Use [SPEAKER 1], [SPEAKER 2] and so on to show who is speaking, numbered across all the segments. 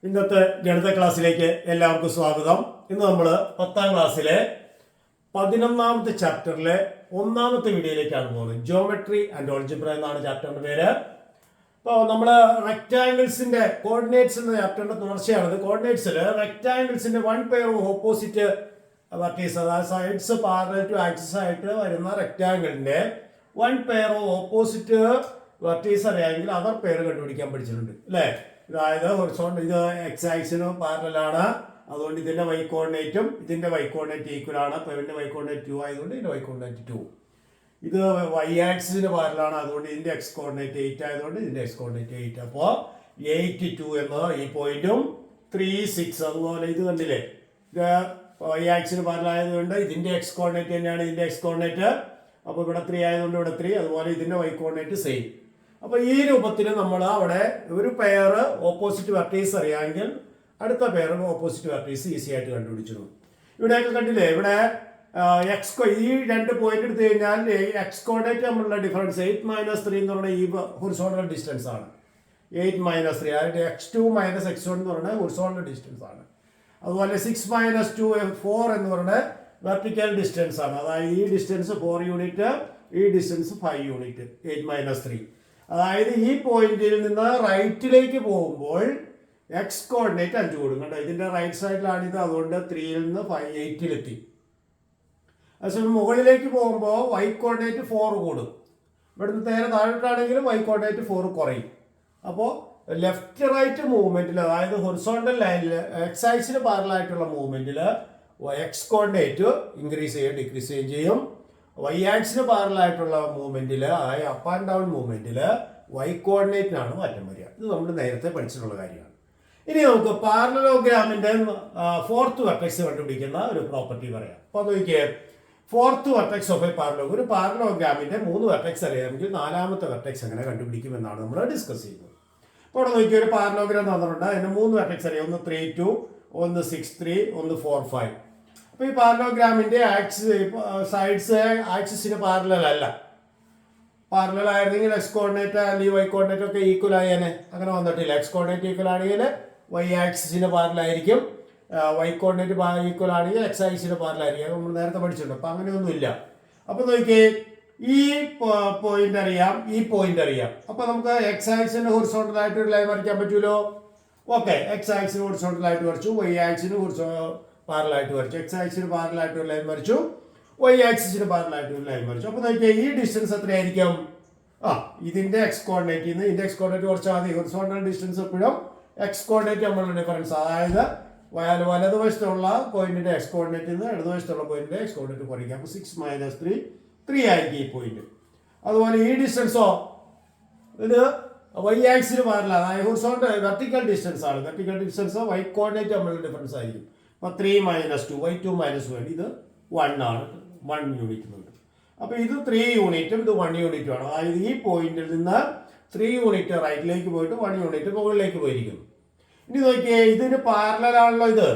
[SPEAKER 1] ഇന്നത്തെ ഗണിത ക്ലാസ്സിലേക്ക് എല്ലാവർക്കും സ്വാഗതം. ഇന്ന് നമ്മൾ 10ാം ക്ലാസ്സിലെ 11ാമത്തെ ചാപ്റ്ററിലെ 1ാമത്തെ വീഡിയോയിലേക്കാണ് പോകുന്നത്. ജിയോമെട്രി ആൻഡ് ഓൾജിബ്ര എന്നാണ് ചാപ്റ്ററിന്റെ പേര്. ഇപ്പോൾ നമ്മൾ റെക്ടാംഗിൾസിന്റെ കോർഡിനേറ്റ്സ് എന്ന ചാപ്റ്ററിന്റെ തുടർച്ചയാണിത്. കോർഡിനേറ്റ്സിൽ റെക്ടാംഗിൾസിന്റെ one pair of opposite vertices, അതായത് സൈഡ്സ് പാരലൽ ടു ആക്സിസ് ആയിട്ട് വരുന്ന റെക്ടാംഗിളിന്റെ one pair of opposite vertices അറിയാമെങ്കിൽ അതർ പെയർ കണ്ടുപിടിക്കാൻ പഠിച്ചിട്ടുണ്ട് അല്ലേ? അതായത് ഹൊറിസോണ്ടൽ ഇത് എക്സ് ആക്സിന് പാരലാണ്, അതുകൊണ്ട് ഇതിന്റെ വൈ കോർഡിനേറ്റും ഇതിന്റെ വൈ കോർഡിനേറ്റ് ഈക്വൽ ആണ്. അപ്പോൾ ഇതിന്റെ വൈ കോർഡിനേറ്റ് 2 ആയതുകൊണ്ട് ഇതിന്റെ വൈ കോർഡിനേറ്റ് 2. ഇത് വൈ ആക്സിന് പാരലാണ്, അതുകൊണ്ട് ഇതിന്റെ എക്സ് കോർഡിനേറ്റ് 8 ആയതുകൊണ്ട് ഇതിന്റെ എക്സ് കോർഡിനേറ്റ് 8. അപ്പോൾ 8 2 എന്ന ഈ പോയിന്റും 3 6 അതുപോലെ ഇത് കണ്ടില്ലേ, ഇത് വൈ ആക്സിന് പാരലായതുകൊണ്ട് ഇതിന്റെ എക്സ് കോർഡിനേറ്റ് തന്നെയാണ് ഇതിന്റെ എക്സ് കോർഡിനേറ്റ്. അപ്പോൾ ഇവിടെ 3 ആയതുകൊണ്ട് ഇവിടെ 3, അതുപോലെ ഇതിന്റെ വൈ കോർഡിനേറ്റ് സെയിം. അപ്പോൾ ഈ രൂപത്തിൽ നമ്മൾ അവിടെ ഒരു പെയർ ഓപ്പോസിറ്റ് വെർട്ടീസ് അറിയാമെങ്കിൽ അടുത്ത പെയർ ഓപ്പോസിറ്റ് വെർട്ടീസ് ഈസി ആയിട്ട് കണ്ടുപിടിച്ചിരുന്നു. ഇവിടെയൊക്കെ കണ്ടില്ലേ, ഇവിടെ ഈ രണ്ട് പോയിന്റ് എടുത്തു കഴിഞ്ഞാൽ എക്സ് കോർഡിനേറ്റ് തമ്മിലുള്ള ഡിഫറൻസ് 8 - 3 എന്ന് പറഞ്ഞാൽ ഈ ഹൊറിസോണ്ടൽ ഡിസ്റ്റൻസ് ആണ്. 8 - 3 അതായത് x2 - x1 എന്ന് പറഞ്ഞാൽ ഹൊറിസോണ്ടൽ ഡിസ്റ്റൻസ് ആണ്. അതുപോലെ 6 - 2 4 എന്ന് പറഞ്ഞാൽ വെർട്ടിക്കൽ ഡിസ്റ്റൻസ് ആണ്. അതായത് ഈ ഡിസ്റ്റൻസ് 4 യൂണിറ്റ്, ഈ ഡിസ്റ്റൻസ് 5 യൂണിറ്റ്. 8 - 3 അതായത് ഈ പോയിന്റിൽ നിന്ന് റൈറ്റിലേക്ക് പോകുമ്പോൾ എക്സ് കോർഡിനേറ്റ് 5 കൂടും. കണ്ടോ, ഇതിന്റെ റൈറ്റ് സൈഡിലാണിത്, അതുകൊണ്ട് 3ൽ നിന്ന് 8ലെത്തി. അതേസമയം മുകളിലേക്ക് പോകുമ്പോൾ വൈ കോർഡിനേറ്റ് 4 കൂടും. ഇവിടുന്ന് നേരെ താഴോട്ടാണെങ്കിലും വൈ കോർഡിനേറ്റ് 4 കുറയും. അപ്പോൾ ലെഫ്റ്റ് റൈറ്റ് മൂവ്മെന്റിൽ, അതായത് ഹൊറിസോണ്ടൽ ലൈനിൽ എക്സ് ആക്സിന് പാരലായിട്ടുള്ള മൂവ്മെന്റിൽ എക്സ് കോർഡിനേറ്റ് ഇൻക്രീസ് ചെയ്യുകയും ഡിക്രീസ് ചെയ്യുകയും ചെയ്യും. വൈ ആക്സിന് പാരലായിട്ടുള്ള മൂവ്മെന്റിൽ, അതായത് അപ്പ് ആൻഡ് ഡൗൺ മൂവ്മെന്റിൽ വൈ കോർഡിനേറ്റിനാണ് മാറ്റം വരിക. ഇത് നമ്മൾ നേരത്തെ പഠിച്ചിട്ടുള്ള കാര്യമാണ്. ഇനി നമുക്ക് പാരലലോഗ്രാമിന്റെ ഫോർത്ത് വെർട്ടെക്സ് കണ്ടുപിടിക്കുന്ന ഒരു പ്രോപ്പർട്ടി പറയാം. അപ്പോൾ നോക്കിയേ, fourth vertex of A parallelogram, ഒരു പാരലോഗ്രാമിന്റെ 3 വെർട്ടെക്സ് അറിയാമെങ്കിൽ 4ാമത്തെ വെർട്ടെക്സ് എങ്ങനെ കണ്ടുപിടിക്കും എന്നാണ് നമ്മൾ ഡിസ്കസ് ചെയ്യുന്നത്. അപ്പോൾ അവിടെ നോക്കിയ ഒരു പാരലോഗ്രാം തന്നിട്ടുണ്ട്. അതിന് 3 വെർട്ടെക്സ് അറിയാം. ഒന്ന് 3 2, ഒന്ന് 6 3, ഒന്ന് 4 5. അപ്പോൾ ഈ പാരലോഗ്രാമിന്റെ സൈഡ്സ് ആക്സിസിന് പാരലൽ അല്ല. പാരലൽ ആയിരുന്നെങ്കിൽ എക്സ് കോർഡിനേറ്റ് അല്ലെങ്കിൽ വൈ കോർഡിനേറ്റ് ഒക്കെ ഈക്വൽ ആയേനെ. അങ്ങനെ വന്നിട്ടില്ല. എക്സ് കോർഡിനേറ്റ് ഈക്വൽ ആണെങ്കിൽ വൈ ആക്സിസിന് പാരലായിരിക്കും, വൈ കോർഡിനേറ്റ് ഈക്വൽ ആണെങ്കിൽ എക്സ് ആക്സിസിന് പാരലായിരിക്കും. നമ്മൾ നേരത്തെ പഠിച്ചിട്ടുണ്ട്. അപ്പം അങ്ങനെയൊന്നുമില്ല. അപ്പോൾ നോക്കിയേ, ഈ പോയിന്റ് അറിയാം, ഈ പോയിന്റ് അറിയാം. അപ്പോൾ നമുക്ക് എക്സ് ആക്സിന് ഹൊറിസോണ്ടൽ ആയിട്ട് ഒരു ലൈൻ വരയ്ക്കാൻ പറ്റുമല്ലോ. ഓക്കെ, എക്സ് ആക്സിന് ഹൊറിസോണ്ടൽ ആയിട്ട് വരച്ചു, വൈ ആക്സിന് പാരലായിട്ട് വരച്ചു. എക്സ് ആക്സിന് പാരലായിട്ട് ഒരു ലൈൻ വരച്ചു, വൈ ആക്സിസിന് പാരലായിട്ട് ഒരു ലൈൻ വരച്ചു. അപ്പോൾ നോക്കിയാൽ ഈ ഡിസ്റ്റൻസ് എത്രയായിരിക്കും? ഇതിന്റെ എക്സ് കോർഡിനേറ്റ് നിന്ന് ഇതിന്റെ എക്സ് കോർഡിനേറ്റ് കുറച്ചാൽ മതി. ഹൊറിസോണ്ടൽ ഡിസ്റ്റൻസ് എപ്പോഴും എക്സ് കോർഡിനേറ്റ് തമ്മിലുള്ള ഡിഫറൻസ്, അതായത് വലതുവശത്തുള്ള പോയിന്റിന്റെ എക്സ് കോർഡിനേറ്റ് നിന്ന് ഇടതുവശത്തുള്ള പോയിന്റിന്റെ എക്സ് കോർഡിനേറ്റ് കുറയ്ക്കാം. അപ്പോൾ 6 - 3 ആയിരിക്കും ഈ പോയിന്റ്. അതുപോലെ ഈ ഡിസ്റ്റൻസോ, ഇത് വൈ ആക്സിന് പാരല, അതായത് ഹൊറിസോണ്ടൽ വെർട്ടിക്കൽ ഡിസ്റ്റൻസ് ആണ്. വെർട്ടിക്കൽ ഡിസ്റ്റൻസ് വൈ കോർഡിനേറ്റ് തമ്മിലുള്ള ഡിഫറൻസ് ആയിരിക്കും. അപ്പോൾ 3 - 2, y2 - 1, ഇത് 1 ആണ്, 1 യൂണിറ്റ് ഉണ്ട്. അപ്പോൾ ഇത് 3 യൂണിറ്റും ഇത് 1 യൂണിറ്റും ആണ്. അതായത് ഈ പോയിന്റിൽ നിന്ന് 3 യൂണിറ്റ് റൈറ്റിലേക്ക് പോയിട്ട് 1 യൂണിറ്റ് മുകളിലേക്ക് പോയിരിക്കുന്നു. ഇനി നോക്കിയേ, ഇതിന് പാരലാണല്ലോ ഇത്,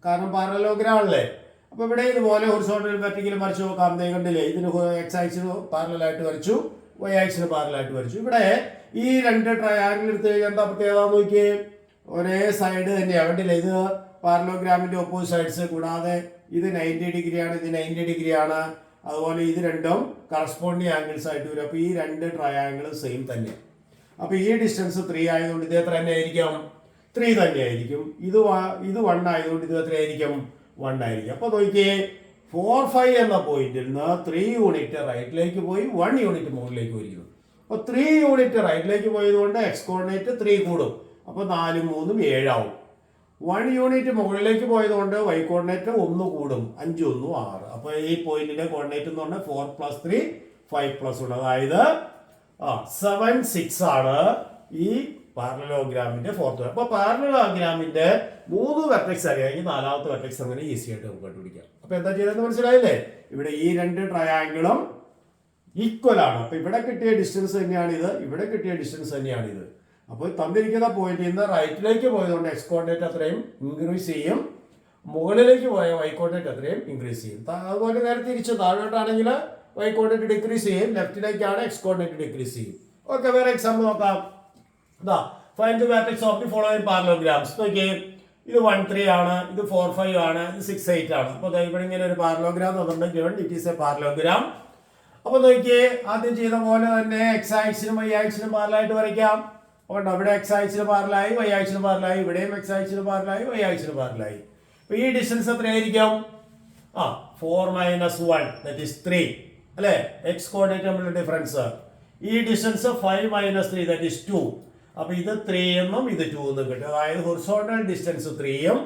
[SPEAKER 1] കാരണം പാരലോഗ്രാം ആണല്ലേ. അപ്പോൾ ഇവിടെ ഇതുപോലെ ഹൊറിസോണ്ടൽ വെർട്ടിക്കൽ വരച്ചു നോക്കാം. കണ്ടില്ലേ, ഇതിന് എക്സ് ആക്സിന് പാരലായിട്ട് വരച്ചു, വൈ ആക്സിന് പാരലായിട്ട് വരച്ചു. ഇവിടെ ഈ 2 ട്രയാങ്കിൾ എടുത്ത് കഴിഞ്ഞാൽ എന്താ പ്രത്യേകത നോക്കിയേ, ഒരേ സൈഡ് തന്നെയാണ്. കണ്ടില്ലേ, ഇത് പാരലോഗ്രാമിന്റെ ഓപ്പോസിറ്റ് സൈഡ്സ്, കൂടാതെ ഇത് 90 ഡിഗ്രിയാണ്, ഇത് 90 ഡിഗ്രിയാണ്. അതുപോലെ ഇത് രണ്ടും കറസ്പോണ്ടിങ് ആംഗിൾസ് ആയിട്ട് വരും. അപ്പോൾ ഈ 2 ട്രയാങ്കിൾ സെയിം തന്നെ. അപ്പോൾ ഈ ഡിസ്റ്റൻസ് 3 ആയതുകൊണ്ട് ഇത് എത്ര തന്നെ ആയിരിക്കും? 3 തന്നെ ആയിരിക്കും. ഇത് 1 ആയതുകൊണ്ട് ഇത് എത്രയായിരിക്കും? 1 ആയിരിക്കും. അപ്പോൾ നോക്കിയേ, 4 5 എന്ന പോയിന്റിൽ നിന്ന് 3 യൂണിറ്റ് റൈറ്റിലേക്ക് പോയി, 1 യൂണിറ്റ് മുകളിലേക്ക് പോയിരിക്കുന്നു. അപ്പോൾ 3 യൂണിറ്റ് റൈറ്റിലേക്ക് പോയതുകൊണ്ട് എക്സ് കോർഡിനേറ്റ് 3 കൂടും. അപ്പോൾ 4 3 7 ആവും. 1 യൂണിറ്റ് മുകളിലേക്ക് പോയതുകൊണ്ട് വൈ കോർഡിനേറ്റ് 1 കൂടും, 5 1 6. അപ്പോൾ ഈ പോയിന്റിന്റെ കോർഡിനേറ്റ് എന്ന് പറഞ്ഞാൽ 4 + 3 5 + 1, അതായത് 7 6 ആണ് ഈ പാരലലോഗ്രാമിന്റെ ഫോർത്ത്. അപ്പോൾ പാരലലോഗ്രാമിന്റെ 3 വെർട്ടെക്സ് അറിയാമെങ്കിൽ 4ാമത്തെ വെർട്ടെക്സ് അങ്ങനെ ഈസി ആയിട്ട് നമുക്ക് കണ്ടുപിടിക്കാം. അപ്പോൾ എന്താ ചെയ്തതെന്ന് മനസ്സിലായില്ലേ? ഇവിടെ ഈ 2 ട്രയാങ്കിളും ഈക്വൽ ആണ്. അപ്പോൾ ഇവിടെ കിട്ടിയ ഡിസ്റ്റൻസ് തന്നെയാണിത്, ഇവിടെ കിട്ടിയ ഡിസ്റ്റൻസ് തന്നെയാണിത്. അപ്പോൾ തന്നിരിക്കുന്ന പോയിന്റിൽ നിന്ന് റൈറ്റിലേക്ക് പോയതുകൊണ്ട് എക്സ് കോർഡിനേറ്റ് അത്രയും ഇൻക്രീസ് ചെയ്യും, മുകളിലേക്ക് പോയ വൈ കോർഡിനേറ്റ് അത്രയും ഇൻക്രീസ് ചെയ്യും. അതുപോലെ നേരെ തിരിച്ച് താഴോട്ടാണെങ്കിൽ വൈ കോർഡിനേറ്റ് ഡിക്രീസ് ചെയ്യും, ലെഫ്റ്റിലേക്കാണ് എക്സ് കോർഡിനേറ്റ് ഡിക്രീസ് ചെയ്യും. ഓക്കെ, വേറെ എക്സാമ്പിൾ നോക്കാം. ഇതാ find the matrix of the following parallelograms. നോക്കിയേ, ഇത് 1 3 ആണ്, ഇത് 4 5 ആണ്, ഇത് 6 8 ആണ്. അപ്പോൾ ഇവിടെ ഇങ്ങനെ ഒരു പാരലോഗ്രാം തന്നിട്ടുണ്ട്. Given it is A parallelogram. അപ്പോൾ നോക്കിയേ, ആദ്യം ചെയ്ത പോലെ തന്നെ എക്സ് ആക്സിനും വൈ ആക്സിനും പാരലായിട്ട് വരയ്ക്കാം. അതുകൊണ്ട് അവിടെ എക്സ് ആക്സിന് പാരലായി, വൈ ആക്സിന് പാരലായി, ഇവിടെയും എക്സ് ആക്സിന് പാരലായി, വൈ ആക്സിന് പാരലായി. അപ്പോൾ ഈ ഡിസ്റ്റൻസ് എത്രയായിരിക്കും? 4 - 1 ദാറ്റ് ഈസ് 3 അല്ലേ? എക്സ് കോർഡിനേറ്റ് തമ്മിലുള്ള ഡിഫറൻസ്. ഈ ഡിസ്റ്റൻസ് 5 - 3 ദാറ്റ് ഈസ് 2. അപ്പൊ ഇത് 3 എന്നും ഇത് 2 എന്നും കിട്ടും. അതായത് ഹൊറിസോണ്ടൽ ഡിസ്റ്റൻസ് 3ഉം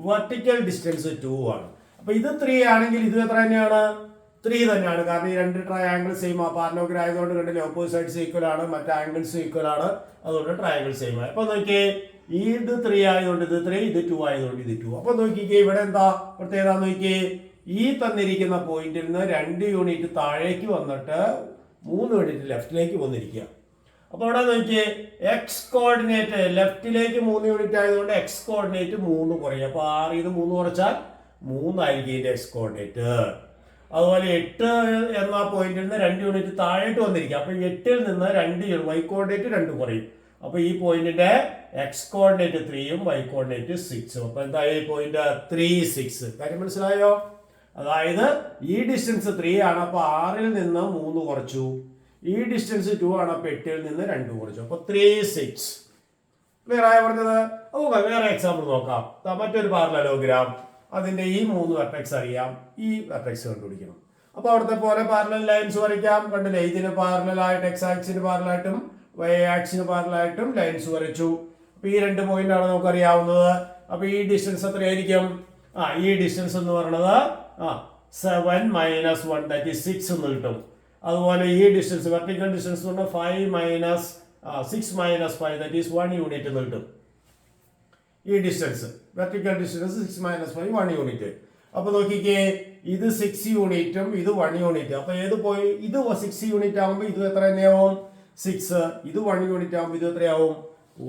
[SPEAKER 1] വെർട്ടിക്കൽ ഡിസ്റ്റൻസ് 2 ആണ്. അപ്പൊ ഇത് 3 ആണെങ്കിൽ ഇത് എത്ര തന്നെയാണ്? 3 തന്നെയാണ്. കാരണം ഈ രണ്ട് ട്രയാങ്കിൾ സെയിം ആ പാരലോഗ്രാം ആയതുകൊണ്ട് കണ്ടില്ലേ, ഓപ്പോസിറ്റ് സൈഡ്സ് ഈക്വൽ ആണ്, മറ്റേ ആംഗിൾസ് ഈക്വൽ ആണ്, അതുകൊണ്ട് ട്രയാങ്കിൾ സെയിം ആണ്. അപ്പൊ നോക്കിയേ, ഇത് 3 ആയതുകൊണ്ട് ഇത് 3, ഇത് 2 ആയതുകൊണ്ട് ഇത് 2. അപ്പൊ നോക്കിക്കേ, ഇവിടെ എന്താ പ്രത്യേകത നോക്കിയേ, ഈ തന്നിരിക്കുന്ന പോയിന്റിൽ നിന്ന് 2 യൂണിറ്റ് താഴേക്ക് വന്നിട്ട് 3 യൂണിറ്റ് ലെഫ്റ്റിലേക്ക് വന്നിരിക്കുക. അപ്പൊ അവിടെ നോക്കിയേ, എക്സ് കോർഡിനേറ്റ് ലെഫ്റ്റിലേക്ക് 3 യൂണിറ്റ് ആയതുകൊണ്ട് എക്സ് കോർഡിനേറ്റ് 3 കുറയും. അപ്പൊ 6 ഇത് 3 കുറച്ചാൽ 3 ആയിരിക്കും ഇതിന്റെ എക്സ് കോർഡിനേറ്റ്. അതുപോലെ 8 എന്ന പോയിന്റിൽ നിന്ന് 2 യൂണിറ്റ് താഴേട്ട് വന്നിരിക്കുക. അപ്പൊ 8ൽ നിന്ന് 2 വൈ കോർഡിനേറ്റ് 2 കുറയും. അപ്പൊ ഈ പോയിന്റിന്റെ എക്സ് കോർഡിനേറ്റ് 3ഉം വൈ കോർഡിനേറ്റ് 6ഉം. അപ്പൊ എന്താ ഈ പോയിന്റ് 3 6? കാര്യം മനസ്സിലായോ? അതായത് ഈ ഡിസ്റ്റൻസ് 3 ആണ്, അപ്പൊ 6ൽ നിന്ന് 3 കുറച്ചു. ഈ ഡിസ്റ്റൻസ് 2 ആണ്, അപ്പൊ 8ൽ നിന്ന് 2 കുറച്ചു. അപ്പൊ 3 6. ക്ലിയർ ആയ പറഞ്ഞത്? ഓക്കെ, വേറെ എക്സാമ്പിൾ നോക്കാം. മറ്റൊരു പാരലലോഗ്രാം. അതിന്റെ ഈ 3 വെർട്ടെക്സ് അറിയാം, ഈ വെർട്ടെക്സ് കണ്ടുപിടിക്കണം. അപ്പൊ അവിടുത്തെ പോലെ പാരലൽ ലൈൻസ് വരയ്ക്കാം. കണ്ടില്ലേ, ഇതിന് പാരലായിട്ട് എക്സ് ആക്സിന് പാരലായിട്ടും വൈ ആക്സിന് പാരലായിട്ടും ലൈൻസ് വരച്ചു. അപ്പൊ ഈ 2 പോയിന്റ് ആണ് നമുക്ക് അറിയാവുന്നത്. അപ്പൊ ഈ ഡിസ്റ്റൻസ് എത്രയായിരിക്കും? ഈ ഡിസ്റ്റൻസ് എന്ന് പറയുന്നത് 7 - 1 ദാറ്റ് ഈസ് 6 എന്ന് കിട്ടും. അതുപോലെ ഈ ഡിസ്റ്റൻസ് വെർട്ടിക്കൽ ഡിസ്റ്റൻസ് എന്ന് പറഞ്ഞാൽ 6 - 5 ദാറ്റ് ഈസ് 1 യൂണിറ്റ് എന്ന് കിട്ടും. ഈ ഡിസ്റ്റൻസ് വെർട്ടിക്കൽ ഡിസ്റ്റൻസ് 6 - 5 1 യൂണിറ്റ്. അപ്പൊ നോക്കിക്കേ, ഇത് 6 യൂണിറ്റും ഇത് 1 യൂണിറ്റ്. അപ്പൊ ഏത് പോയി, ഇത് 6 യൂണിറ്റ് ആകുമ്പോൾ ഇത് എത്ര തന്നെയാവും? 6. ഇത് 1 യൂണിറ്റ് ആകുമ്പോൾ ഇത് എത്രയാവും?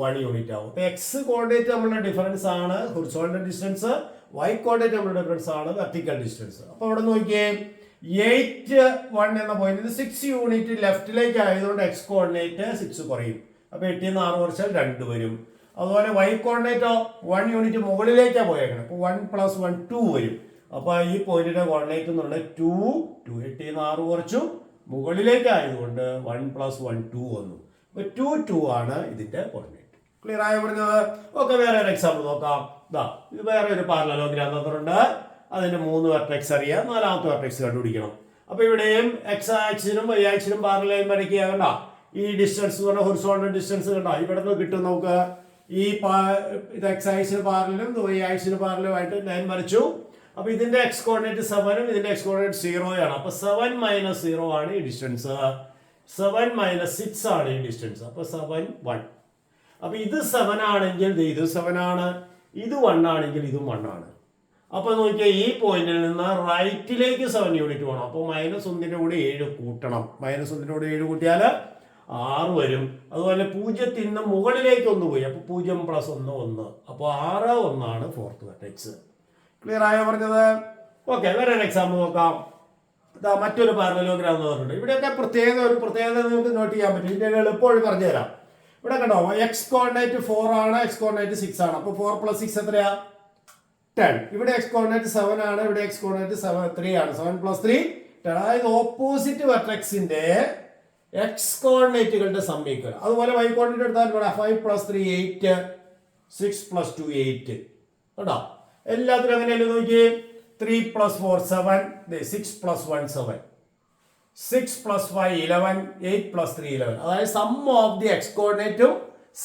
[SPEAKER 1] 1 യൂണിറ്റ് ആവും. അപ്പൊ എക്സ് കോർഡിനേറ്റ് നമ്മളുടെ ഡിഫറൻസ് ആണ് ഹൊറിസോണ്ടൽ ഡിസ്റ്റൻസ്, വൈ കോർഡിനേറ്റ് നമ്മളുടെ ഡിഫറൻസ് ആണ് വെർട്ടിക്കൽ ഡിസ്റ്റൻസ്. അപ്പൊ അവിടെ നോക്കിയേ, 8 1 എന്ന പോയിന്റ് 6 യൂണിറ്റ് ലെഫ്റ്റിലേക്ക് ആയതുകൊണ്ട് എക്സ് കോർഡിനേറ്റ് 6 കുറയും. അപ്പൊ 8ൽ നിന്ന് 6 കുറച്ചാൽ 2 വരും. അതുപോലെ വൈ കോർഡിനേറ്റോ 1 യൂണിറ്റ് മുകളിലേക്കാണ് പോയേക്കണം. അപ്പൊ 1 + 1 2 വരും. അപ്പൊ ഈ പോയിന്റിന്റെ കോർഡിനേറ്റ് എന്ന് പറഞ്ഞാൽ 2 2. 8ൽ നിന്ന് 6 കുറച്ചു, മുകളിലേക്ക് ആയതുകൊണ്ട് 1 + 1 2 വന്നു. അപ്പൊ 2 2 ആണ് ഇതിന്റെ കോർഡിനേറ്റ്. ക്ലിയർ ആയി പറഞ്ഞത്? ഓക്കെ, വേറെ ഒരു എക്സാമ്പിൾ നോക്കാം. ഇത് വേറെ ഒരു പാരലലോഗ്രാം തന്നിട്ടുണ്ട്. അതിന്റെ 3 വെർട്ടെക്സ് അറിയാം, 4ാമത്തെ വെർട്ടെക്സ് കണ്ടുപിടിക്കണം. അപ്പൊ ഇവിടെയും എക്സ് ആക്സിനും വൈ ആക്സിനും പാരലൽ വരയ്ക്കുക. കണ്ട, ഈ ഡിസ്റ്റൻസ് എന്ന് പറഞ്ഞാൽ ഹൊറിസോണ്ടൽ ഡിസ്റ്റൻസ് കണ്ട, ഇവിടെ നിന്ന് കിട്ടും നമുക്ക്. ഈ ഇത് എക്സ് ആക്സിന് പാരലും വൈ ആക്സിന് പാരലും ആയിട്ട് ലൈൻ വരച്ചു. അപ്പൊ ഇതിന്റെ എക്സ് കോർഡിനേറ്റ് 7ഉം ഇതിന്റെ എക്സ് കോർഡിനേറ്റ് 0 ആണ്. അപ്പൊ 7 - 0 ആണ് ഈ ഡിസ്റ്റൻസ്. 7 - 6 ആണ് ഈ ഡിസ്റ്റൻസ്. അപ്പൊ 7 1. അപ്പൊ ഇത് 7 ആണെങ്കിൽ ഇത് 7 ആണ്, ഇത് 1 ആണെങ്കിൽ ഇതും 1 ആണ്. അപ്പൊ നോക്കിയാൽ ഈ പോയിന്റിൽ നിന്ന് റൈറ്റിലേക്ക് 7 യൂണിറ്റ് വേണം. അപ്പൊ -1ന്റെ കൂടെ 7 കൂട്ടണം. -1ന്റെ കൂടെ 7 കൂട്ടിയാൽ 6 വരും. അതുപോലെ 0ൽ നിന്ന് മുകളിലേക്ക് 1 പോയി. അപ്പൊ 0 + 1 1. അപ്പൊ 6 1 ആണ് 4th വെർട്ടെക്സ്. ക്ലിയർ ആയോ പറഞ്ഞത്? ഓക്കെ, വേറെ ഒരു എക്സാമ്പിൾ നോക്കാം. മറ്റൊരു പാരലലോഗ്രാം എന്ന് പറഞ്ഞിട്ടുണ്ട്. ഇവിടെയൊക്കെ ഒരു പ്രത്യേകത നിങ്ങൾക്ക് നോട്ട് ചെയ്യാൻ പറ്റും. ഇതിന്റെ എളുപ്പവഴി പറഞ്ഞുതരാം. ഇവിടെ കണ്ടോ, എക്സ് കോർഡിനേറ്റ് 4 ആണ്, എക്സ് കോർഡിനേറ്റ് 6 ആണ്. അപ്പൊ 4 + 6 എത്രയാ? 10. ഇവിടെ എക്സ് കോർഡിനേറ്റ് 7 ആണ്, ഇവിടെ എക്സ് കോർഡിനേറ്റ് 3 ആണ്. 7 + 3 10. അതായത് ഓപ്പോസിറ്റ് വെർട്ടെക്സിന്റെ എക്സ് കോർഡിനേറ്റുകളുടെ സമ്മീക്കൽ. അതുപോലെ വൈ കോർഡിനേറ്റ് എടുത്താൽ 5 + 3 8, 6 + 2 8. കേട്ടോ, എല്ലാത്തിനും അങ്ങനെയല്ലേ നോക്കിയേ. 3 + 4 7, 6 + 1 7, 6 + 5 11, 8 + 3 11. അതായത് സം ഓഫ് ദി എക്സ് കോർഡിനേറ്റും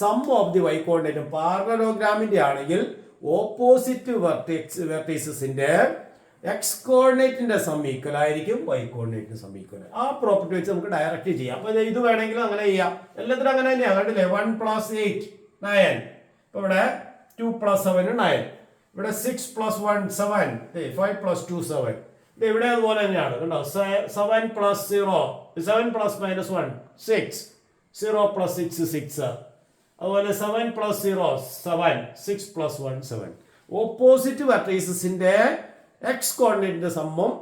[SPEAKER 1] സം ഓഫ് ദി വൈ കോർഡിനേറ്റും പാരലലോഗ്രാമിന്റെ ആണെങ്കിൽ ഓപ്പോസിറ്റ് വെർട്ടീസസിന്റെ എക്സ് കോർഡിനേറ്റിന്റെ സം ഈക്വൽ ആയിരിക്കും വൈ കോർഡിനേറ്റിന് സം ഈക്വൽ. ആ പ്രോപ്പർട്ടി വെച്ച് നമുക്ക് ഡയറക്റ്റ് ചെയ്യാം. അപ്പൊ ഇത് വേണമെങ്കിൽ അങ്ങനെ ചെയ്യാം. എല്ലാത്തിനും അങ്ങനെ തന്നെയാണ്. കണ്ടില്ലേ, 1 + 8 9. ഇപ്പൊ ഇവിടെ 2 + 7 9. ഇവിടെ 6 + 1 7, 5 + 2 7. ഇവിടെ അതുപോലെ തന്നെയാണ്. കണ്ടോ, 7 + 0, 7 + -1 6, 0 + 6 6. അതുപോലെ 7 + 0 7, 6 + 1 7. ഓപ്പോസിറ്റ് വെർട്ടീസസിന്റെ എക്സ് കോർഡിനേറ്റിന്റെ സമ്മും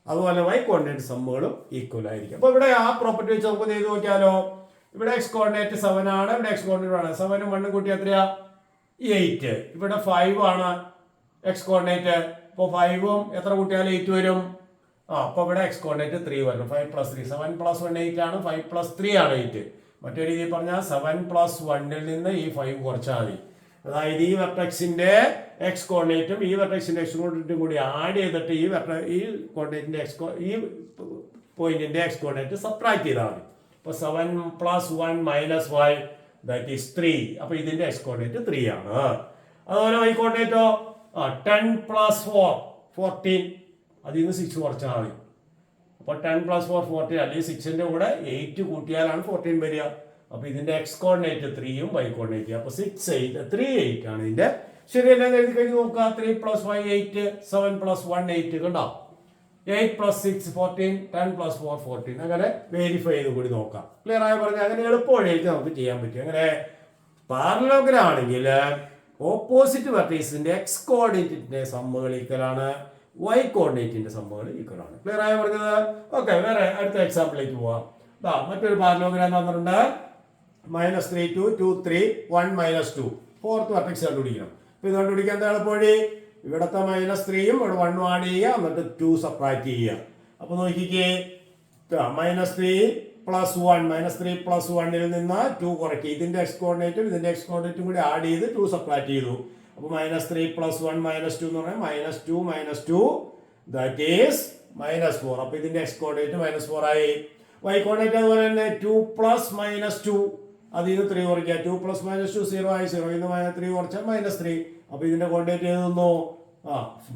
[SPEAKER 1] അതുപോലെ വൈ കോർഡിനേറ്റ് സമ്മുകളും ഈക്വൽ ആയിരിക്കും. അപ്പൊ ഇവിടെ ആ പ്രോപ്പർട്ടി വെച്ച് നമുക്ക് ചെയ്ത് നോക്കിയാലോ. ഇവിടെ എക്സ് കോർഡിനേറ്റ് 7 ആണ്, ഇവിടെ എക്സ് കോർഡിനേറ്റ് ആണ്. 7ഉം 1ഉം കൂട്ടി എത്രയാ 8. ഇവിടെ 5 ആണ് എക്സ് കോർഡിനേറ്റ്. അപ്പോൾ 5ഉം എത്ര കൂട്ടിയാൽ 8 വരും. അപ്പൊ ഇവിടെ എക്സ് കോർഡിനേറ്റ് 3 വരണം. 5 + 3 7 + 1 8 ആണ്. 5 + 3 ആണ് 8. മറ്റൊരു രീതിയിൽ പറഞ്ഞാൽ 7 + 1ൽ നിന്ന് ഈ 5 കുറച്ചാൽ മതി. അതായത് ഈ വെർട്ടെക്സിന്റെ എക്സ് കോർഡിനേറ്റും ഈ വെർട്ടെക്സിന്റെ എക്സ് കോർഡിനേറ്റും കൂടി ആഡ് ചെയ്തിട്ട് ഈ കോർഡിനേറ്റിന്റെ ഈ പോയിന്റിന്റെ എക്സ് കോർഡിനേറ്റ് സബ്ട്രാക്ട് ചെയ്താൽ മതി. അപ്പൊ 7 + 1 - 5 ദാറ്റ് ഈസ് 3. അപ്പൊ ഇതിന്റെ എക്സ് കോർഡിനേറ്റ് 3 ആണ്. അതുപോലെ y കോർഡിനേറ്റോ 10 + 4 14. അതിൽ നിന്ന് 6 കുറച്ചാൽ മതി. അപ്പൊ 10 + 4 14, അല്ലെങ്കിൽ 6ന്റെ കൂടെ 8 കൂട്ടിയാലാണ് 14 വരിക. അപ്പൊ ഇതിന്റെ എക്സ് കോർഡിനേറ്റ് 3ഉം y കോർഡിനേറ്റ്. അപ്പൊ 6 8 3 8 ആണ് ഇതിന്റെ. ശരിയല്ല എഴുതി കഴിഞ്ഞ് നോക്കുക. 3 + 5 8, 7 + 1 8. കണ്ടോ 8 + 6 14, 10 + 4 14. അങ്ങനെ വെരിഫൈ ചെയ്ത് കൂടി നോക്കാം. ക്ലിയർ ആയി പറഞ്ഞാൽ അങ്ങനെ എളുപ്പവഴിയായിട്ട് നമുക്ക് ചെയ്യാൻ പറ്റും. അങ്ങനെ പാരലലോഗ്രാം ആണെങ്കിൽ ഓപ്പോസിറ്റ് വെർട്ടീസിന്റെ എക്സ് കോർഡിനേറ്റിന്റെ സമ്മുകൾ ഈക്വലാണ്, y കോർഡിനേറ്റിന്റെ സമ്മുകൾ ഈക്വൽ ആണ്. ക്ലിയർ ആയി പറഞ്ഞത്. ഓക്കെ, വേറെ അടുത്ത എക്സാമ്പിളിലേക്ക് പോവാം. മറ്റൊരു പാരലലോഗ്രാം തന്നിട്ടുണ്ട്. -3 2 2 3 1 -2. ഫോർത്ത് വെർട്ടെക്സ് കണ്ടുപിടിക്കണം. അപ്പൊ ഇത് കണ്ടുപിടിക്കാൻ എന്താ എളുപ്പവഴി? ഇവിടത്തെ -3ഉം ഇവിടെ 1ഉം ആഡ് ചെയ്യുക, എന്നിട്ട് 2 സബ്ട്രാക്ട് ചെയ്യുക. അപ്പൊ നോക്കിക്കേ, -3 + 1 -3 + 1ൽ നിന്ന് 2 കുറയ്ക്കുക. ഇതിന്റെ എക്സ് കോർഡിനേറ്റും ഇതിന്റെ എക്സ് കോർഡിനേറ്റും കൂടി ആഡ് ചെയ്ത് 2 സബ്ട്രാക്ട് ചെയ്തു. അപ്പൊ -3 + 1 -2 എന്ന് പറഞ്ഞാൽ -2 ദാറ്റ് ഈസ് -4. അപ്പൊ ഇതിന്റെ എക്സ് കോർഡിനേറ്റ് -4 ആയി. y കോർഡിനേറ്റ് അതുപോലെ തന്നെ 2 + -2, അതിൽ നിന്ന് 3 കുറയ്ക്കുക. 2 + -2 0 ആയി. 0 നിന്ന് -3 കുറച്ചാൽ -3. അപ്പൊ ഇതിന്റെ കോർഡിനേറ്റ് എഴുതുന്നു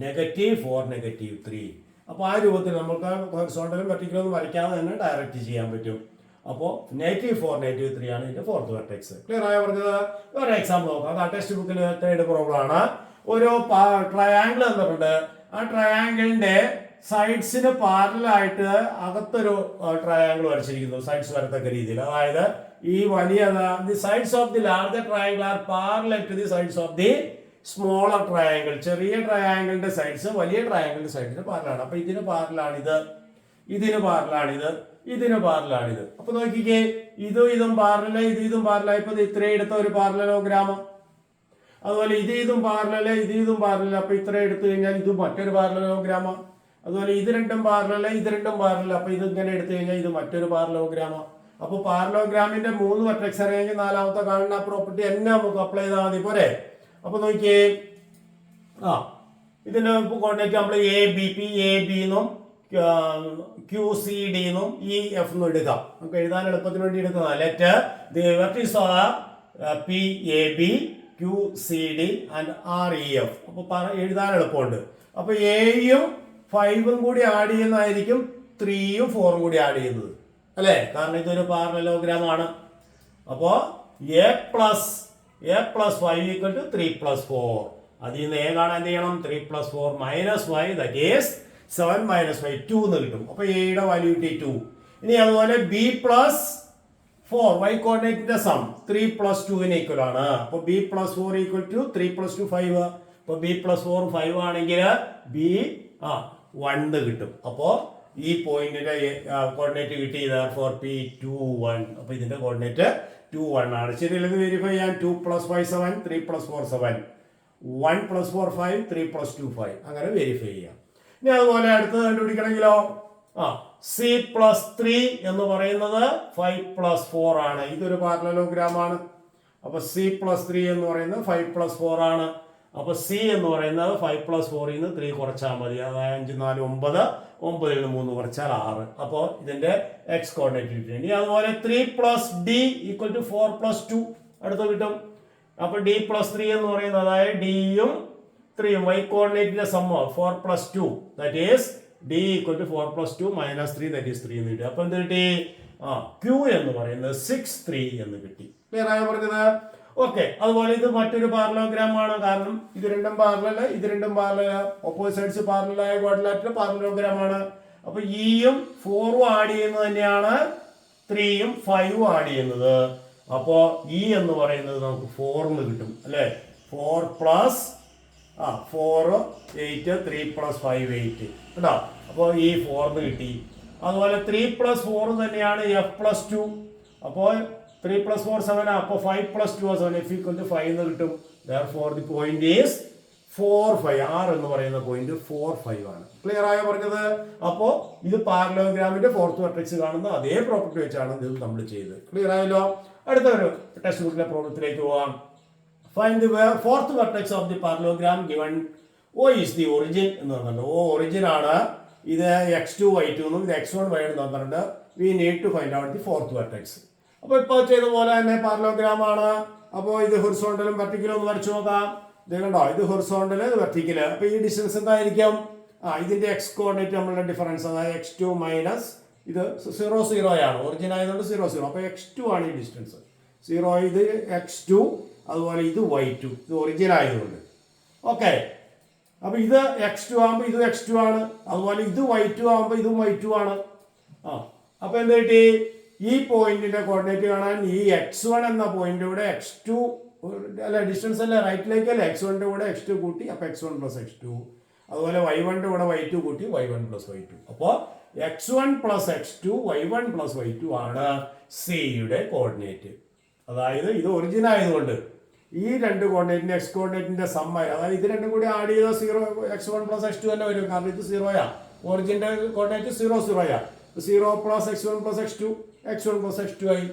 [SPEAKER 1] -4 -3. അപ്പൊ ആ രൂപത്തിൽ നമുക്ക് ഹൊറിസോണ്ടലും വെർട്ടിക്കലും ഒന്നും വരയ്ക്കാതെ തന്നെ ഡയറക്റ്റ് ചെയ്യാൻ പറ്റും. അപ്പോൾ -4 -3 ആണ് ഇതിന്റെ ഫോർത്ത് വെർട്ടെക്സ്. ക്ലിയർ ആയി പറഞ്ഞത്. വേറെ എക്സാമ്പിൾ നോക്കാം. അത് ടെക്സ്റ്റ് ബുക്കിൽ 3rd പ്രോബ്ലം ആണ്. ഒരു ട്രയാങ്കിൾ തന്നിട്ടുണ്ട്. ആ ട്രയാങ്കിളിന്റെ സൈഡ്സിന് പാരലായിട്ട് അകത്തൊരു ട്രയാങ്കിൾ വരച്ചിരിക്കുന്നു, സൈഡ്സ് വരത്തക്ക രീതിയിൽ. അതായത് ഈ വലിയ the sides of the larger triangle are parallel to the sides of the smaller triangle. ചെറിയ ട്രയാങ്കിളിന്റെ സൈഡ്സ് വലിയ ട്രയാങ്കിളിന്റെ സൈഡിന് പാരലാണ്. അപ്പൊ ഇതിന് പാരലാണിത്, ഇതിന് പാരലാണിത്, ഇതിന് പാരലാണിത്. അപ്പൊ നോക്കിക്കേ, ഇതും പാരല, ഇതും പാരല. ഇപ്പൊ ഇത്രയും എടുത്ത ഒരു പാരലലോഗ്രാമം. അതുപോലെ ഇതും പാരല, ഇതും പാരല. അപ്പൊ ഇത്രയും എടുത്തു കഴിഞ്ഞാൽ ഇത് മറ്റൊരു പാരലലോഗ്രാമം. അതുപോലെ ഇത് രണ്ടും പാരല, ഇത് രണ്ടും പാരല. അപ്പൊ ഇത് ഇങ്ങനെ എടുത്തു കഴിഞ്ഞാൽ ഇത് മറ്റൊരു പാരലോഗ്രാമം. അപ്പൊ പാരലോഗ്രാമിന്റെ 3 വെർട്ടെക്സ് അറിയാമെങ്കിൽ നാലാമത്തെ കാണുന്ന പ്രോപ്പർട്ടി തന്നെ നമുക്ക് അപ്ലൈ ചെയ്താൽ മതി പോരെ. അപ്പൊ നോക്കിയേ, ഇതിന്റെ കോർഡിനേറ്റ് നമ്മൾ ABP എന്നും QCD എന്നും EF എന്നും എടുക്കാം. നമുക്ക് എഴുതാൻ എളുപ്പത്തിന് വേണ്ടി എടുക്കുന്നതാണ്. Let the vertices are PAB QCD and REF. അപ്പൊ എഴുതാൻ എളുപ്പമുണ്ട്. അപ്പൊ Aയും 5ഉം കൂടി ആഡ് ചെയ്യുന്നതായിരിക്കും 3ഉം 4ഉം കൂടി ആഡ് ചെയ്യുന്നത്, അല്ലേ? കാരണം ഇതൊരു പാരലലോഗ്രാം ആണ്. അപ്പോ A + 5 = 3 + 4. അതിൽ നിന്ന് A കാണാൻ എന്ത് ചെയ്യണം? 3 + 4 - 5 ദാറ്റ് ഈസ് 7 - 5 2 എന്ന് കിട്ടും. അപ്പൊ എയുടെ വാല്യൂ കിട്ടി 2. ഇനി അതുപോലെ B + 4 y കോർഡിനേറ്റിന്റെ സം 3 + 2 ഈക്വൽ ആണ്. അപ്പൊ B + 4 = 3 + 2 5. അപ്പൊ B + 4 5 ആണെങ്കിൽ B 1 കിട്ടും. അപ്പോ ഈ പോയിന്റിന്റെ കോർഡിനേറ്റ് കിട്ടി. therefore P2 1. അപ്പൊ ഇതിന്റെ കോർഡിനേറ്റ് 2 1 ആണ്. ശരിയല്ലെന്ന് വെരിഫൈ ചെയ്യാൻ 2 + 5 7, 3 + 4 7, 1 + 4 5, 3 + 2 5. അങ്ങനെ വെരിഫൈ ചെയ്യാം. ഇനി അതുപോലെ അടുത്തത് കണ്ടുപിടിക്കണമെങ്കിലോ C + 3 എന്ന് പറയുന്നത് 5 + 4 ആണ്. ഇതൊരു പാരലലോഗ്രാം ആണ്. അപ്പൊ C + 3 എന്ന് പറയുന്നത് 5 + 4 ആണ്. അപ്പൊ C എന്ന് പറയുന്നത് 5 + 4ൽ നിന്ന് 3 കുറച്ചാൽ മതി. അതായത് 5 4 9, 9ൽ നിന്ന് 3 കുറച്ചാൽ 6. അപ്പോൾ ഇതിന്റെ എക്സ് കോർഡിനേറ്റ് കിട്ടും. ഇനി അതുപോലെ 3 + D = 4 + 2 അടുത്ത് കിട്ടും. അപ്പൊ D + 3 എന്ന് പറയുന്നത് അതായത് Dയും 3ഉം y കോർഡിനേറ്റിന്റെ സമ്മ 4 + 2 that is D = 4 + 2 - 3 that is 3 എന്ന് കിട്ടി. അപ്പൊ എന്ത് കിട്ടി? Q എന്ന് പറയുന്നത് 6 3 എന്ന് കിട്ടി. ക്ലിയർ ആയി പറഞ്ഞത്. ഓക്കെ, അതുപോലെ ഇത് മറ്റൊരു പാരലോഗ്രാം ആണ്. കാരണം ഇത് രണ്ടും പാരലല്, ഇത് രണ്ടും പാരലല്, ഓപ്പോസിറ്റ് സൈഡ്സ് പാരലലായ ക്വാഡ്രിലാറ്ററൽ പാരലോഗ്രാം ആണ്. അപ്പൊ Eയും 4ഉം ആഡ് ചെയ്യുന്നത് തന്നെയാണ് 3ഉം 5ഉം ആഡ് ചെയ്യുന്നത്. അപ്പോ E എന്ന് പറയുന്നത് നമുക്ക് 4 എന്ന് കിട്ടും, അല്ലെ? 4 + 4 8, 3 + 5 8 കേട്ടോ. അപ്പോൾ ഈ 4 കിട്ടി. അതുപോലെ 3 + 4 തന്നെയാണ് F + 2. അപ്പോൾ 3 + 4 7. അപ്പോൾ 5 + 2 7. F = 5 എന്ന് കിട്ടും. Therefore the point is 4 5. R എന്ന് പറയുന്ന പോയിന്റ് 4 5 ആണ്. ക്ലിയർ ആയോ പറഞ്ഞത്? അപ്പോ ഇത് പാരലോഗ്രാമിന്റെ ഫോർത്ത് വെർട്ടെക്സ് കാണുന്ന അതേ പ്രോപ്പർട്ടി വെച്ചാണ് ഇത് നമ്മൾ ചെയ്തത്. ക്ലിയർ ആയല്ലോ? അടുത്ത ഒരു ടെക്സ്റ്റ് ബുക്കിലെ പ്രോബ്ലത്തിലേക്ക് പോവാം. Find the fourth vertex of the parallelogram given O is the origin എന്ന് പറഞ്ഞിട്ടുണ്ട്. O origin ആണ്. ഇത് x2 y2 എന്നും ഇത് x1 y എന്ന് പറഞ്ഞിട്ടുണ്ട്. We need to find out the fourth vertex. അപ്പോൾ ഇപ്പോൾ ചെയ്ത പോലെ തന്നെ പാരലോഗ്രാം ആണ്. അപ്പോൾ ഇത് ഹൊറിസോണ്ടലും വെർട്ടിക്കലും ഒന്ന് വരച്ചു നോക്കാം. ഇത് കണ്ടോ, ഇത് ഹൊറിസോണ്ടൽ, ഇത് വെർട്ടിക്കൽ. അപ്പോൾ ഈ ഡിസ്റ്റൻസ് എന്തായിരിക്കും? ഇതിന്റെ x കോർഡിനേറ്റ് നമ്മളുടെ ഡിഫറൻസ്, അതായത് x2 മൈനസ് ഇത് 0 0 ആണ്. ഒറിജിൻ ആയതുകൊണ്ട് 0 0. അപ്പോൾ x2 ആണ് ഈ ഡിസ്റ്റൻസ്. 0 ഇത് x2, അതുപോലെ ഇത് y2, ഇത് ഒറിജിൻ ആയതുകൊണ്ട്. ഓക്കെ, അപ്പൊ ഇത് x2 ആകുമ്പോൾ ഇത് x2 ആണ്, അതുപോലെ ഇത് y2 ആകുമ്പോൾ ഇതും y2 ആണ്. അപ്പൊ എന്ത് കിട്ടി? ഈ പോയിന്റിന്റെ കോർഡിനേറ്റ് കാണാൻ ഈ x1 എന്ന പോയിന്റ് കൂടെ x2 അല്ല, ഡിസ്റ്റൻസ് അല്ല, റൈറ്റിലേക്കല്ലേ, x1 കൂടെ x2 കൂട്ടി, അപ്പൊ x1 + x2. അതുപോലെ y1 കൂടെ y2 കൂട്ടി y1 + y2. അപ്പോൾ x1 + x2 y1 + y2 ആണ് സിയുടെ കോർഡിനേറ്റ്. അതായത് ഇത് ഒറിജിൻ ആയതുകൊണ്ട് ഈ രണ്ട് കോർഡിനേറ്റിന്റെ എക്സ് കോർഡിനേറ്റിന്റെ സമ്മ, അതായത് ഇത് രണ്ടും കൂടി ആഡ് ചെയ്താൽ 0 x1 + x2 തന്നെ വരും. കാരണം ഇത് 0 ഒറിജിന്റെ coordinate 0 0 0 + x1 + x2 x1 + x2 ആയി.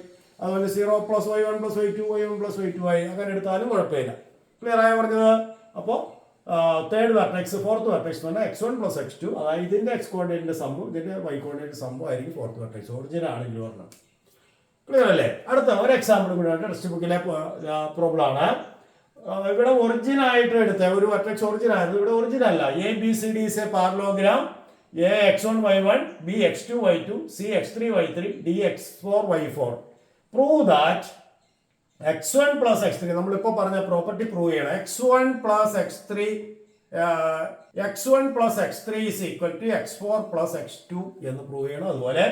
[SPEAKER 1] അതുപോലെ 0 + y1 + y2 y1 + y2 ആയി. അങ്ങനെ എടുത്താലും കുഴപ്പമില്ല. ക്ലിയർ ആയി പറഞ്ഞത്? അപ്പോൾ തേർഡ് വെർട്ടെക്സ്, ഫോർത്ത് വെർട്ടെക്സ് എന്ന് പറഞ്ഞാൽ x1 + x2, അതായത് ഇതിന്റെ എക്സ് കോർഡിനേറ്റിന്റെ സമ്മും ഇതിന്റെ y കോർഡിനേറ്റ് സമ്മും ആയിരിക്കും ഫോർത്ത് വെർട്ടെക്സ്. ഒറിജിൻ ആണെങ്കിൽ പറഞ്ഞത് ക്ലിയർ അല്ലേ? അടുത്ത ഒരു എക്സാമ്പിൾ കൂടെ ടെക്സ്റ്റ് ബുക്കിലെ പ്രോബ്ലം ആണ്. ഇവിടെ ഒറിജിൻ ആയിട്ട് എടുത്ത ഒരു വെർട്ടെക്സ് ഒറിജിൻ ആയിരുന്നു, ഇവിടെ ഒറിജിൻ അല്ല. A B C D is a parallelogram. A x1 y1, B x2 y2, C x3 y3, D x4 y4. Prove that x1 + x3, നമ്മളിപ്പോൾ പറഞ്ഞ പ്രോപ്പർട്ടി പ്രൂവ് ചെയ്യണം. x1 + x3 is equal to x4 + x2 എന്ന് prove ചെയ്യണം. അതുപോലെ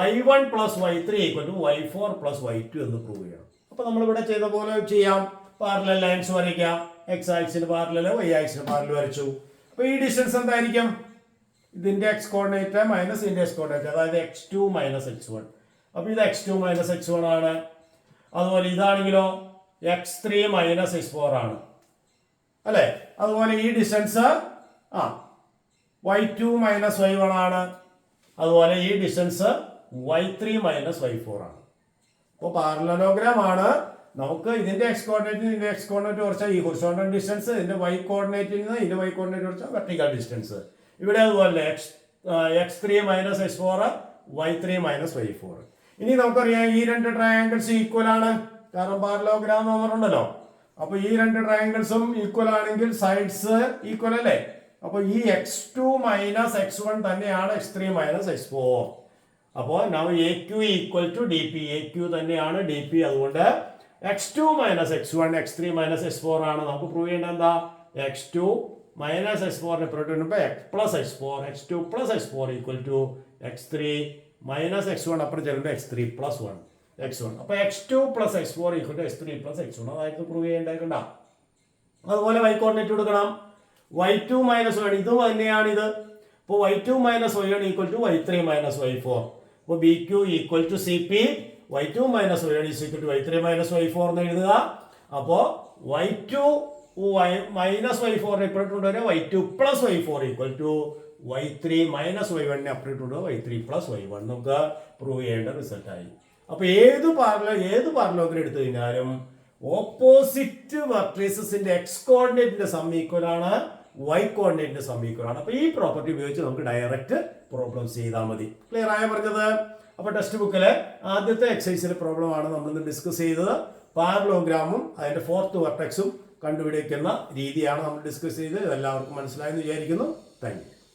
[SPEAKER 1] y1 + y3 equal to y4 + y2 എന്ന് prove ചെയ്യണം. അപ്പോൾ നമ്മളിവിടെ ചെയ്ത പോലെ ചെയ്യാം. പാരലൽ ലൈൻസ് വരയ്ക്കാം. x ആക്സിന് പാരലൽ, y ആക്സിന് പാരലൽ വരച്ചു. അപ്പോൾ ഈ ഡിസ്റ്റൻസ് എന്തായിരിക്കും? ഇതിന്റെ എക്സ് കോർഡിനേറ്റ് മൈനസ് ഇതിന്റെ എക്സ് കോർഡിനേറ്റ്, അതായത് x2 - x1. അപ്പോൾ ഇത് x2 - x1 ആണ്. അതുപോലെ ഇതാണെങ്കിലോ x3 - x4 ആണ് അല്ലേ? അതുപോലെ ഈ ഡിസ്റ്റൻസ് y2 - y1 ആണ്. അതുപോലെ ഈ ഡിസ്റ്റൻസ് y3 - y4 ആണ്. അപ്പോൾ പാരലലോഗ്രാം ആണ്. നമുക്ക് ഇതിന്റെ എക്സ് കോർഡിനേറ്റ് ഇതിന്റെ എക്സ് കോർഡിനേറ്റ് കുറച്ചാൽ ഈ ഹൊറിസോണ്ടൽ ഡിസ്റ്റൻസ്, ഇതിന്റെ y കോർഡിനേറ്റിൽ നിന്ന് ഇതിന്റെ y കോർഡിനേറ്റ് കുറച്ചാൽ വെർട്ടിക്കൽ ഡിസ്റ്റൻസ്. ഇവിടെ അതുപോലെ x3 - x4, y3 - y4. ഇനി നമുക്കറിയാം ഈ രണ്ട് ട്രയാങ്കിൾസ് ഈക്വൽ ആണ്, കാരണം പാരലോഗ്രാം ഉണ്ടല്ലോ. അപ്പൊ ഈ രണ്ട് ട്രയാങ്കിൾസും ഈക്വൽ ആണെങ്കിൽ സൈഡ്സ് ഈക്വൽ അല്ലേ? അപ്പൊ ഈ x2 - x1 തന്നെയാണ് x3 - x4. അപ്പോൾ AQ = DP. AQ തന്നെയാണ് DP. അതുകൊണ്ട് x2 - x1 x3 - x4 ആണ്. നമുക്ക് പ്രൂവ് ചെയ്യേണ്ടത് എന്താ? x2 - x4 x + x4, x2 + x4 = x3 - x1 അപ്പുറം ചേരുമ്പോൾ x3 + 1 x1. അപ്പോൾ x2 + x4 = x3 + x1. അതായത് പ്രൂവ് ചെയ്യേണ്ടത്. അതുപോലെ y കോർഡിനേറ്റ് കൊടുക്കണം. y2 - y1 ഇതും തന്നെയാണ് ഇത്. അപ്പോൾ y2 - y1 = y3 - y4. അപ്പോൾ BQ = CP. y2 - y1 = y3 - y4 എന്ന് എഴുതുക. അപ്പോൾ y2 - y4 ഇപ്പോഴും y2 + y4 = y3 - y1 അപ്പുറം y3 + y1. നമുക്ക് പ്രൂവ് ചെയ്യേണ്ട റിസൾട്ട് ആയി. അപ്പോൾ ഏത് പാരലോഗ്രാം എടുത്തു കഴിഞ്ഞാലും ഓപ്പോസിറ്റ് വെർട്ടീസസിന്റെ എക്സ് കോർഡിനേറ്റിന്റെ സം ഈക്വൽ ആണ്, y കോർഡിനേറ്റിന്റെ സം ഈക്വൽ ആണ്. അപ്പോൾ ഈ പ്രോപ്പർട്ടി ഉപയോഗിച്ച് നമുക്ക് ഡയറക്റ്റ് പ്രോബ്ലംസ് ചെയ്താൽ മതി. ക്ലിയർ ആയ പറഞ്ഞത്? അപ്പോൾ ടെക്സ്റ്റ് ബുക്കിലെ ആദ്യത്തെ എക്സസൈസിലെ പ്രോബ്ലം ആണ് നമ്മളിന്ന് ഡിസ്കസ് ചെയ്തത്. പാരലോഗ്രാമും അതിന്റെ ഫോർത്ത് വെർട്ടെക്സും കണ്ടുപിടിക്കുന്ന രീതിയാണ് നമ്മൾ ഡിസ്കസ് ചെയ്തത്. എല്ലാവർക്കും മനസ്സിലായെന്ന് വിചാരിക്കുന്നു. Thank you.